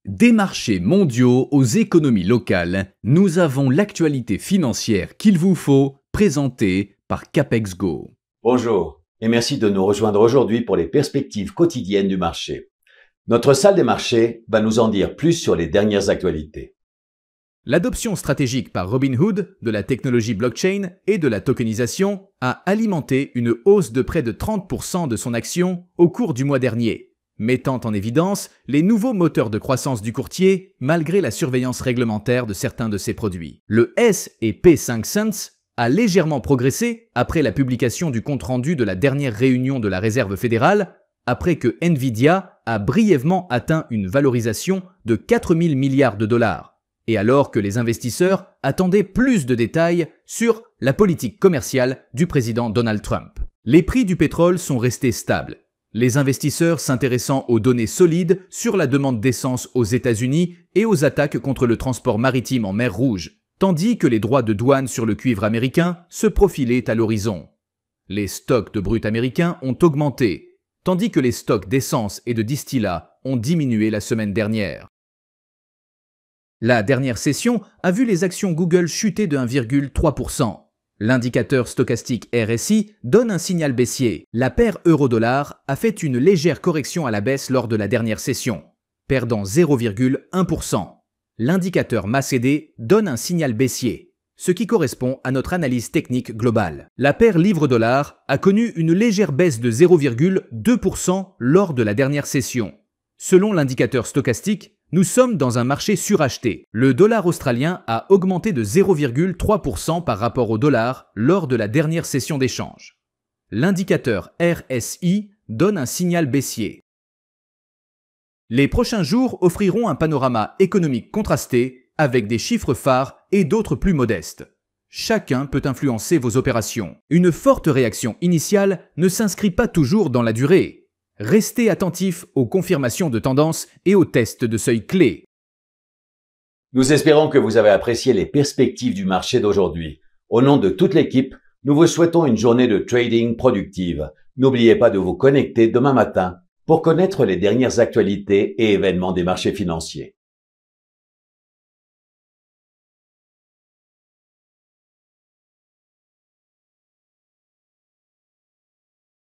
Des marchés mondiaux aux économies locales, nous avons l'actualité financière qu'il vous faut, présentée par CapexGo. Bonjour et merci de nous rejoindre aujourd'hui pour les perspectives quotidiennes du marché. Notre salle des marchés va nous en dire plus sur les dernières actualités. L'adoption stratégique par Robinhood de la technologie blockchain et de la tokenisation a alimenté une hausse de près de 30% de son action au cours du mois dernier, mettant en évidence les nouveaux moteurs de croissance du courtier malgré la surveillance réglementaire de certains de ses produits. Le S&P 500 a légèrement progressé après la publication du compte-rendu de la dernière réunion de la Réserve fédérale, après que Nvidia a brièvement atteint une valorisation de 4 000 milliards de dollars, et alors que les investisseurs attendaient plus de détails sur la politique commerciale du président Donald Trump. Les prix du pétrole sont restés stables, les investisseurs s'intéressant aux données solides sur la demande d'essence aux États-Unis et aux attaques contre le transport maritime en mer Rouge, tandis que les droits de douane sur le cuivre américain se profilaient à l'horizon. Les stocks de brut américains ont augmenté, tandis que les stocks d'essence et de distillats ont diminué la semaine dernière. La dernière session a vu les actions Google chuter de 1,3%. L'indicateur stochastique RSI donne un signal baissier. La paire euro-dollar a fait une légère correction à la baisse lors de la dernière session, perdant 0,1%. L'indicateur MACD donne un signal baissier, ce qui correspond à notre analyse technique globale. La paire livre-dollar a connu une légère baisse de 0,2% lors de la dernière session. Selon l'indicateur stochastique, nous sommes dans un marché suracheté. Le dollar australien a augmenté de 0,3% par rapport au dollar lors de la dernière session d'échange. L'indicateur RSI donne un signal baissier. Les prochains jours offriront un panorama économique contrasté avec des chiffres phares et d'autres plus modestes. Chacun peut influencer vos opérations. Une forte réaction initiale ne s'inscrit pas toujours dans la durée. Restez attentifs aux confirmations de tendance et aux tests de seuil clés. Nous espérons que vous avez apprécié les perspectives du marché d'aujourd'hui. Au nom de toute l'équipe, nous vous souhaitons une journée de trading productive. N'oubliez pas de vous connecter demain matin pour connaître les dernières actualités et événements des marchés financiers.